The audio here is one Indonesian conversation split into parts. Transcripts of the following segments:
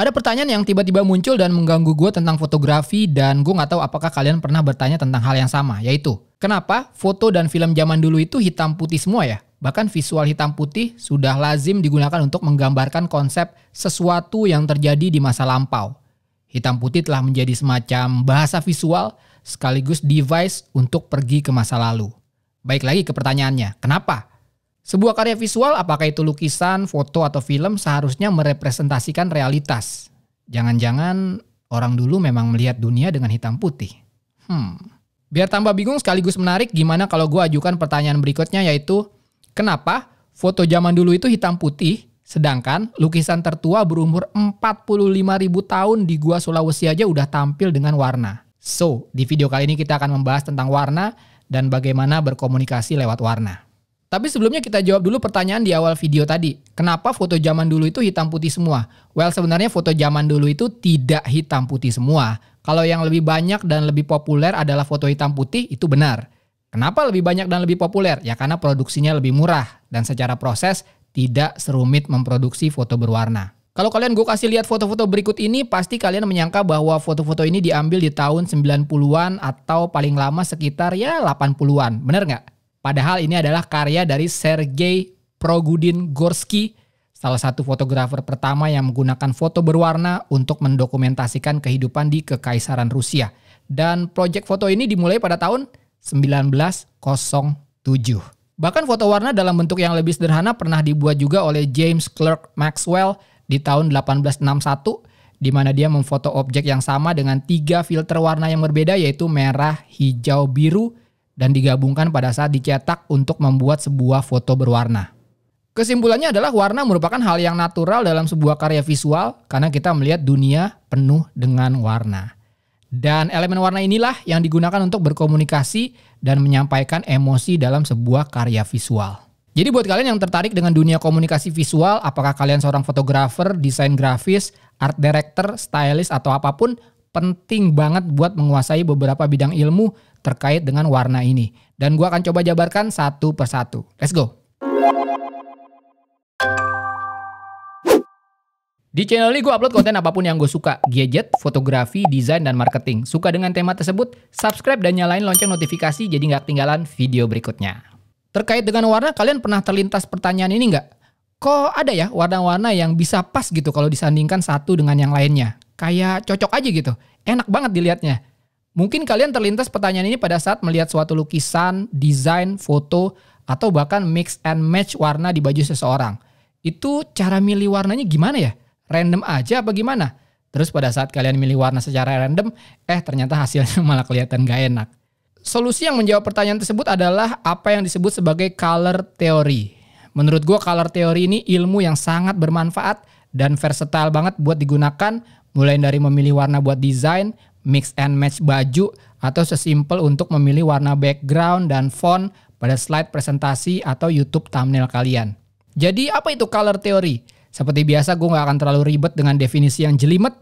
Ada pertanyaan yang tiba-tiba muncul dan mengganggu gue tentang fotografi dan gue nggak tahu apakah kalian pernah bertanya tentang hal yang sama, yaitu kenapa foto dan film zaman dulu itu hitam putih semua ya? Bahkan visual hitam putih sudah lazim digunakan untuk menggambarkan konsep sesuatu yang terjadi di masa lampau. Hitam putih telah menjadi semacam bahasa visual sekaligus device untuk pergi ke masa lalu. Baik lagi ke pertanyaannya, kenapa? Sebuah karya visual, apakah itu lukisan, foto, atau film, seharusnya merepresentasikan realitas. Jangan-jangan orang dulu memang melihat dunia dengan hitam putih. Biar tambah bingung sekaligus menarik, gimana kalau gue ajukan pertanyaan berikutnya, yaitu kenapa foto zaman dulu itu hitam putih, sedangkan lukisan tertua berumur 45.000 tahun di Gua Sulawesi aja udah tampil dengan warna. So, di video kali ini kita akan membahas tentang warna dan bagaimana berkomunikasi lewat warna. Tapi sebelumnya kita jawab dulu pertanyaan di awal video tadi. Kenapa foto zaman dulu itu hitam putih semua? Well, sebenarnya foto zaman dulu itu tidak hitam putih semua. Kalau yang lebih banyak dan lebih populer adalah foto hitam putih, itu benar. Kenapa lebih banyak dan lebih populer? Ya karena produksinya lebih murah dan secara proses tidak serumit memproduksi foto berwarna. Kalau kalian gue kasih lihat foto-foto berikut ini, pasti kalian menyangka bahwa foto-foto ini diambil di tahun 90-an atau paling lama sekitar ya 80-an. Bener nggak? Padahal ini adalah karya dari Sergei Progudin-Gorsky, salah satu fotografer pertama yang menggunakan foto berwarna untuk mendokumentasikan kehidupan di Kekaisaran Rusia. Dan proyek foto ini dimulai pada tahun 1907. Bahkan foto warna dalam bentuk yang lebih sederhana pernah dibuat juga oleh James Clerk Maxwell di tahun 1861, di mana dia memfoto objek yang sama dengan 3 filter warna yang berbeda, yaitu merah, hijau, biru, dan digabungkan pada saat dicetak untuk membuat sebuah foto berwarna. Kesimpulannya adalah warna merupakan hal yang natural dalam sebuah karya visual karena kita melihat dunia penuh dengan warna. Dan elemen warna inilah yang digunakan untuk berkomunikasi dan menyampaikan emosi dalam sebuah karya visual. Jadi buat kalian yang tertarik dengan dunia komunikasi visual, apakah kalian seorang fotografer, desain grafis, art director, stylist, atau apapun, penting banget buat menguasai beberapa bidang ilmu terkait dengan warna ini. Dan gue akan coba jabarkan satu persatu. Let's go! Di channel ini gue upload konten apapun yang gue suka. Gadget, fotografi, desain, dan marketing. Suka dengan tema tersebut? Subscribe dan nyalain lonceng notifikasi jadi nggak ketinggalan video berikutnya. Terkait dengan warna, kalian pernah terlintas pertanyaan ini nggak? Kok ada ya warna-warna yang bisa pas gitu kalau disandingkan satu dengan yang lainnya? Kayak cocok aja gitu. Enak banget dilihatnya. Mungkin kalian terlintas pertanyaan ini pada saat melihat suatu lukisan, desain, foto, atau bahkan mix and match warna di baju seseorang. Itu cara milih warnanya gimana ya? Random aja apa gimana? Terus pada saat kalian milih warna secara random, ternyata hasilnya malah kelihatan gak enak. Solusi yang menjawab pertanyaan tersebut adalah apa yang disebut sebagai color theory. Menurut gue color theory ini ilmu yang sangat bermanfaat dan versatile banget buat digunakan, mulai dari memilih warna buat desain, mix and match baju, atau sesimpel untuk memilih warna background dan font pada slide presentasi atau YouTube thumbnail kalian. Jadi apa itu color theory? Seperti biasa gue gak akan terlalu ribet dengan definisi yang jelimet.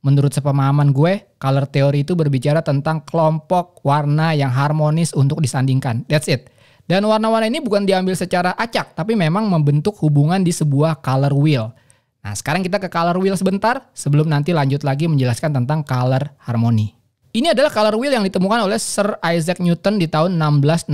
Menurut sepemahaman gue, color theory itu berbicara tentang kelompok warna yang harmonis untuk disandingkan. That's it. Dan warna-warna ini bukan diambil secara acak, tapi memang membentuk hubungan di sebuah color wheel. Nah, sekarang kita ke color wheel sebentar sebelum nanti lanjut lagi menjelaskan tentang color harmony. Ini adalah color wheel yang ditemukan oleh Sir Isaac Newton di tahun 1666.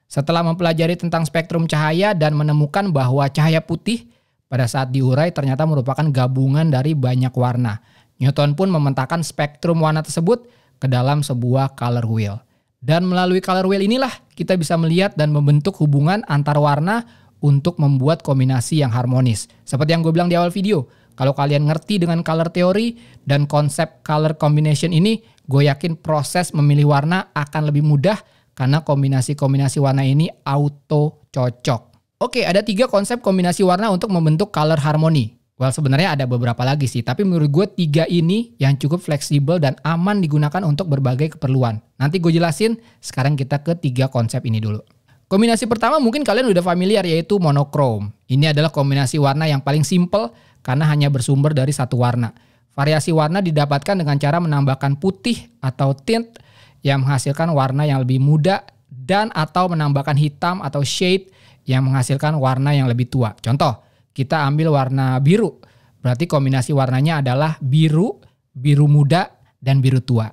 Setelah mempelajari tentang spektrum cahaya dan menemukan bahwa cahaya putih pada saat diurai ternyata merupakan gabungan dari banyak warna. Newton pun memetakan spektrum warna tersebut ke dalam sebuah color wheel. Dan melalui color wheel inilah kita bisa melihat dan membentuk hubungan antar warna untuk membuat kombinasi yang harmonis. Seperti yang gue bilang di awal video, kalau kalian ngerti dengan color theory dan konsep color combination ini, gue yakin proses memilih warna akan lebih mudah karena kombinasi-kombinasi warna ini auto cocok. Oke, ada 3 konsep kombinasi warna untuk membentuk color harmony. Well, sebenarnya ada beberapa lagi sih, tapi menurut gue 3 ini yang cukup fleksibel dan aman digunakan untuk berbagai keperluan. Nanti gue jelasin, sekarang kita ke 3 konsep ini dulu. Kombinasi pertama mungkin kalian udah familiar, yaitu monochrome. Ini adalah kombinasi warna yang paling simple karena hanya bersumber dari satu warna. Variasi warna didapatkan dengan cara menambahkan putih atau tint yang menghasilkan warna yang lebih muda dan atau menambahkan hitam atau shade yang menghasilkan warna yang lebih tua. Contoh, kita ambil warna biru. berarti kombinasi warnanya adalah biru, biru muda, dan biru tua.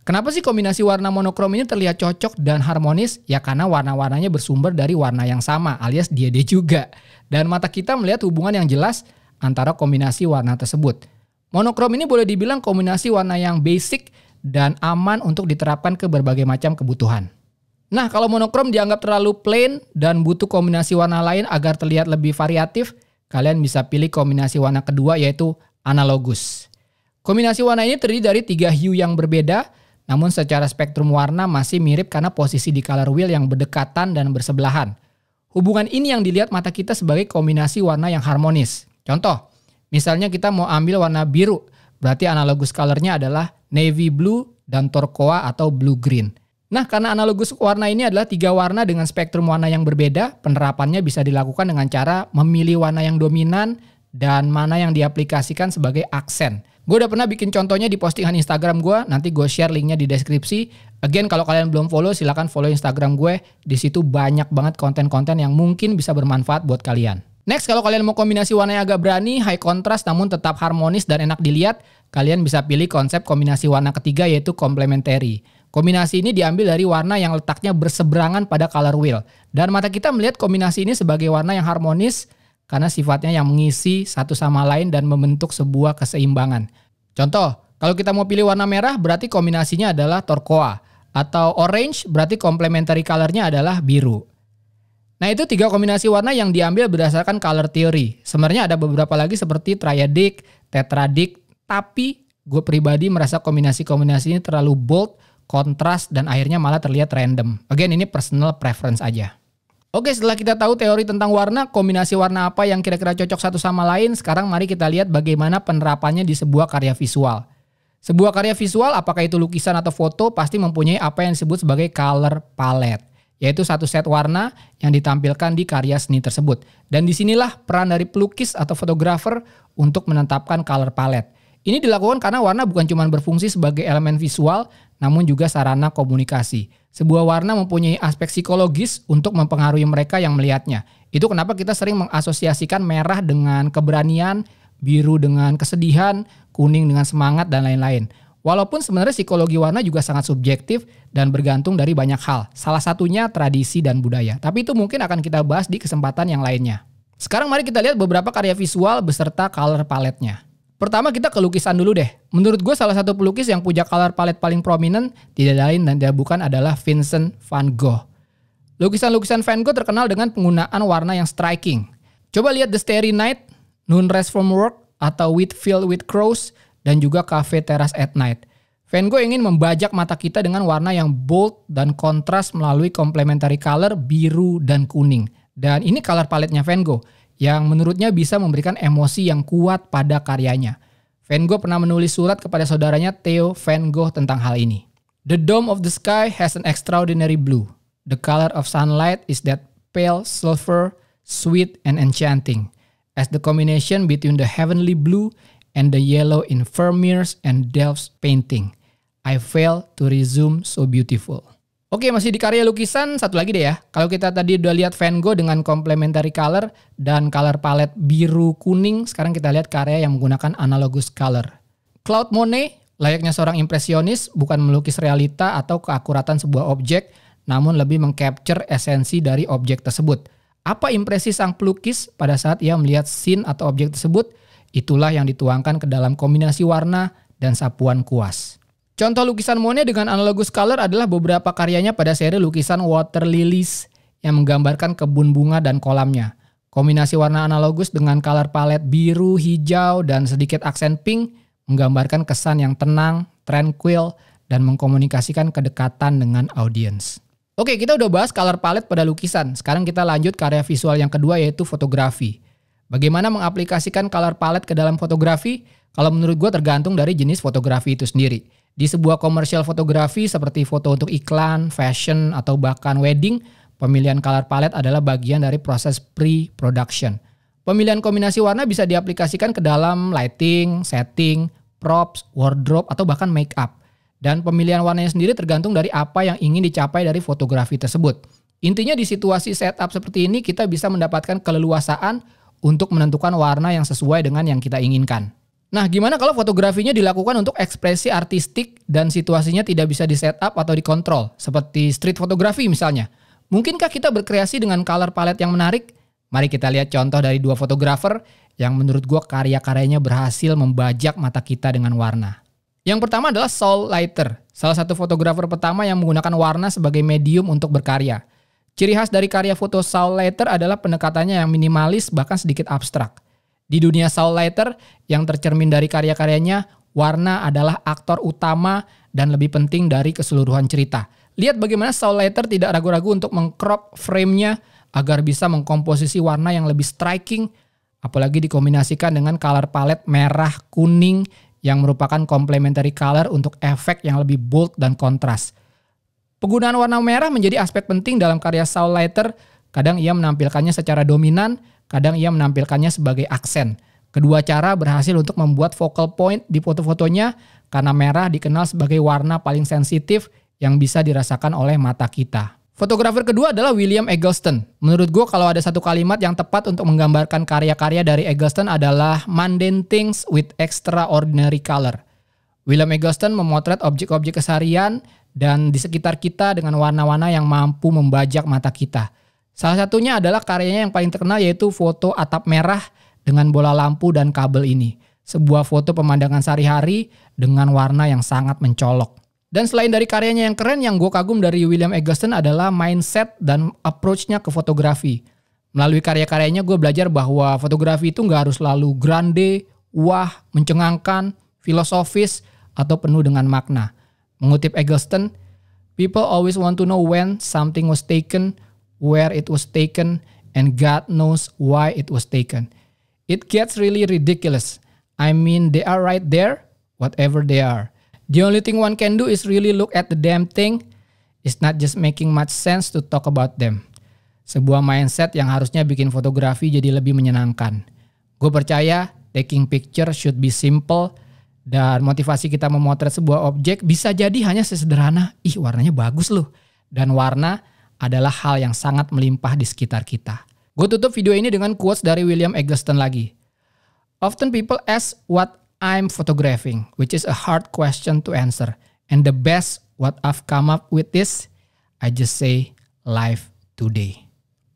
Kenapa sih kombinasi warna monokrom ini terlihat cocok dan harmonis? Ya karena warna-warnanya bersumber dari warna yang sama alias dia juga. Dan mata kita melihat hubungan yang jelas antara kombinasi warna tersebut. Monokrom ini boleh dibilang kombinasi warna yang basic dan aman untuk diterapkan ke berbagai macam kebutuhan. Nah, kalau monokrom dianggap terlalu plain dan butuh kombinasi warna lain agar terlihat lebih variatif, kalian bisa pilih kombinasi warna kedua yaitu analogus. Kombinasi warna ini terdiri dari 3 hue yang berbeda, namun secara spektrum warna masih mirip karena posisi di color wheel yang berdekatan dan bersebelahan. Hubungan ini yang dilihat mata kita sebagai kombinasi warna yang harmonis. Contoh, misalnya kita mau ambil warna biru, berarti analogus colornya adalah navy blue dan turquoise atau blue green. Nah, karena analogus warna ini adalah 3 warna dengan spektrum warna yang berbeda, penerapannya bisa dilakukan dengan cara memilih warna yang dominan dan mana yang diaplikasikan sebagai aksen. Gue udah pernah bikin contohnya di postingan Instagram gue, nanti gue share linknya di deskripsi. Again, kalau kalian belum follow, silahkan follow Instagram gue. Di situ banyak banget konten-konten yang mungkin bisa bermanfaat buat kalian. Next, kalau kalian mau kombinasi warna yang agak berani, high contrast namun tetap harmonis dan enak dilihat, kalian bisa pilih konsep kombinasi warna ketiga yaitu complementary. Kombinasi ini diambil dari warna yang letaknya berseberangan pada color wheel. Dan mata kita melihat kombinasi ini sebagai warna yang harmonis karena sifatnya yang mengisi satu sama lain dan membentuk sebuah keseimbangan. Contoh, kalau kita mau pilih warna merah berarti kombinasinya adalah turquoise. Atau orange berarti complementary colornya adalah biru. Nah, itu 3 kombinasi warna yang diambil berdasarkan color theory. Sebenarnya ada beberapa lagi seperti triadic, tetradic, tapi gue pribadi merasa kombinasi-kombinasi ini terlalu bold, kontras, dan akhirnya malah terlihat random. Again, ini personal preference aja. Oke, setelah kita tahu teori tentang warna, kombinasi warna apa yang kira-kira cocok satu sama lain, sekarang mari kita lihat bagaimana penerapannya di sebuah karya visual. Sebuah karya visual, apakah itu lukisan atau foto, pasti mempunyai apa yang disebut sebagai color palette, yaitu satu set warna yang ditampilkan di karya seni tersebut. Dan disinilah peran dari pelukis atau fotografer untuk menetapkan color palette. Ini dilakukan karena warna bukan cuma berfungsi sebagai elemen visual, namun juga sarana komunikasi. Sebuah warna mempunyai aspek psikologis untuk mempengaruhi mereka yang melihatnya. Itu kenapa kita sering mengasosiasikan merah dengan keberanian, biru dengan kesedihan, kuning dengan semangat, dan lain-lain. Walaupun sebenarnya psikologi warna juga sangat subjektif dan bergantung dari banyak hal. Salah satunya tradisi dan budaya. Tapi itu mungkin akan kita bahas di kesempatan yang lainnya. Sekarang mari kita lihat beberapa karya visual beserta color palette-nya. Pertama kita ke lukisan dulu deh. Menurut gue salah satu pelukis yang punya color palette paling prominent tidak lain dan tidak bukan adalah Vincent van Gogh. Lukisan-lukisan Van Gogh terkenal dengan penggunaan warna yang striking. Coba lihat The Starry Night, Noon Rest from Work, atau Whitfield with Crows, dan juga Cafe Terrace at Night. Van Gogh ingin membajak mata kita dengan warna yang bold dan kontras melalui complementary color biru dan kuning. Dan ini color palette-nya Van Gogh yang menurutnya bisa memberikan emosi yang kuat pada karyanya. Van Gogh pernah menulis surat kepada saudaranya Theo Van Gogh tentang hal ini. The dome of the sky has an extraordinary blue. The color of sunlight is that pale silver, sweet and enchanting, as the combination between the heavenly blue and the yellow in Vermeer's and Delft's painting. I fail to resume so beautiful. Oke, masih di karya lukisan, satu lagi deh ya. Kalau kita tadi udah lihat Van Gogh dengan complementary color dan color palette biru kuning, sekarang kita lihat karya yang menggunakan analogous color. Claude Monet, layaknya seorang impresionis, bukan melukis realita atau keakuratan sebuah objek, namun lebih mengcapture esensi dari objek tersebut. Apa impresi sang pelukis pada saat ia melihat scene atau objek tersebut? Itulah yang dituangkan ke dalam kombinasi warna dan sapuan kuas. Contoh lukisan Monet dengan analogous color adalah beberapa karyanya pada seri lukisan Water Lilies yang menggambarkan kebun bunga dan kolamnya. Kombinasi warna analogus dengan color palette biru, hijau, dan sedikit aksen pink menggambarkan kesan yang tenang, tranquil, dan mengkomunikasikan kedekatan dengan audiens. Oke, kita udah bahas color palette pada lukisan. Sekarang kita lanjut karya visual yang kedua yaitu fotografi. Bagaimana mengaplikasikan color palette ke dalam fotografi? Kalau menurut gue tergantung dari jenis fotografi itu sendiri. Di sebuah komersial fotografi seperti foto untuk iklan, fashion, atau bahkan wedding, pemilihan color palette adalah bagian dari proses pre-production. Pemilihan kombinasi warna bisa diaplikasikan ke dalam lighting, setting, props, wardrobe, atau bahkan make up. Dan pemilihan warnanya sendiri tergantung dari apa yang ingin dicapai dari fotografi tersebut. Intinya di situasi setup seperti ini kita bisa mendapatkan keleluasaan untuk menentukan warna yang sesuai dengan yang kita inginkan. Nah, gimana kalau fotografinya dilakukan untuk ekspresi artistik dan situasinya tidak bisa di-setup atau dikontrol, seperti street photography misalnya? Mungkinkah kita berkreasi dengan color palette yang menarik? Mari kita lihat contoh dari dua fotografer yang menurut gue karya-karyanya berhasil membajak mata kita dengan warna. Yang pertama adalah Saul Leiter, salah satu fotografer pertama yang menggunakan warna sebagai medium untuk berkarya. Ciri khas dari karya foto Saul Leiter adalah pendekatannya yang minimalis bahkan sedikit abstrak. Di dunia Saul Leiter yang tercermin dari karya-karyanya, warna adalah aktor utama dan lebih penting dari keseluruhan cerita. Lihat bagaimana Saul Leiter tidak ragu-ragu untuk mengcrop frame-nya agar bisa mengkomposisi warna yang lebih striking, apalagi dikombinasikan dengan color palette merah, kuning, yang merupakan complementary color untuk efek yang lebih bold dan kontras. Penggunaan warna merah menjadi aspek penting dalam karya Saul Leiter. Kadang ia menampilkannya secara dominan, kadang ia menampilkannya sebagai aksen. Kedua cara berhasil untuk membuat focal point di foto-fotonya karena merah dikenal sebagai warna paling sensitif yang bisa dirasakan oleh mata kita. Fotografer kedua adalah William Eggleston. Menurut gue kalau ada satu kalimat yang tepat untuk menggambarkan karya-karya dari Eggleston adalah mundane things with extraordinary color. William Eggleston memotret objek-objek keseharian dan di sekitar kita dengan warna-warna yang mampu membajak mata kita. Salah satunya adalah karyanya yang paling terkenal yaitu foto atap merah dengan bola lampu dan kabel ini. Sebuah foto pemandangan sehari-hari dengan warna yang sangat mencolok. Dan selain dari karyanya yang keren, yang gue kagum dari William Eggleston adalah mindset dan approach-nya ke fotografi. Melalui karya-karyanya gue belajar bahwa fotografi itu nggak harus selalu grande, wah, mencengangkan, filosofis, atau penuh dengan makna. Mengutip Eggleston, "People always want to know when something was taken, where it was taken, and God knows why it was taken. It gets really ridiculous. I mean, they are right there, whatever they are. The only thing one can do is really look at the damn thing. It's not just making much sense to talk about them." Sebuah mindset yang harusnya bikin fotografi jadi lebih menyenangkan. Gue percaya taking picture should be simple dan motivasi kita memotret sebuah objek bisa jadi hanya sesederhana, ih warnanya bagus loh. Dan warna adalah hal yang sangat melimpah di sekitar kita. Gue tutup video ini dengan quotes dari William Eggleston lagi. "Often people ask what I'm photographing, which is a hard question to answer. And the best what I've come up with is, I just say, live today."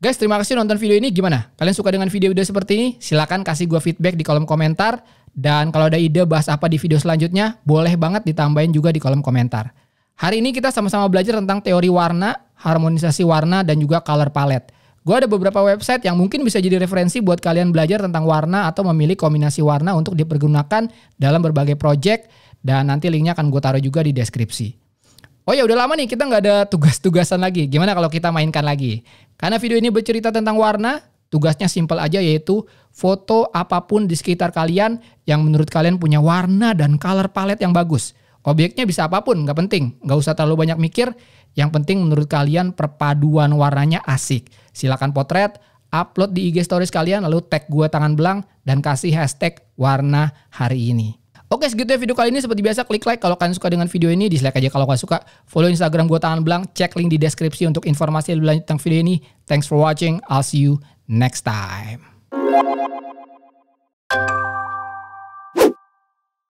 Guys, terima kasih nonton video ini. Gimana? Kalian suka dengan video-video seperti ini? Silahkan kasih gue feedback di kolom komentar. Dan kalau ada ide bahas apa di video selanjutnya, boleh banget ditambahin juga di kolom komentar. Hari ini kita sama-sama belajar tentang teori warna, harmonisasi warna, dan juga color palette. Gue ada beberapa website yang mungkin bisa jadi referensi buat kalian belajar tentang warna atau memilih kombinasi warna untuk dipergunakan dalam berbagai project. Dan nanti linknya akan gue taruh juga di deskripsi. Oh ya, udah lama nih kita nggak ada tugas-tugasan lagi. Gimana kalau kita mainkan lagi? Karena video ini bercerita tentang warna, tugasnya simpel aja yaitu foto apapun di sekitar kalian yang menurut kalian punya warna dan color palette yang bagus. Objeknya bisa apapun, nggak penting. Nggak usah terlalu banyak mikir. Yang penting menurut kalian perpaduan warnanya asik. Silakan potret, upload di IG stories kalian, lalu tag gue tangan belang, dan kasih hashtag warna hari ini. Oke, segitu ya video kali ini. Seperti biasa, klik like kalau kalian suka dengan video ini. Dislike aja kalau kalian suka. Follow Instagram gue tangan belang. Cek link di deskripsi untuk informasi lebih lanjut tentang video ini. Thanks for watching. I'll see you next time.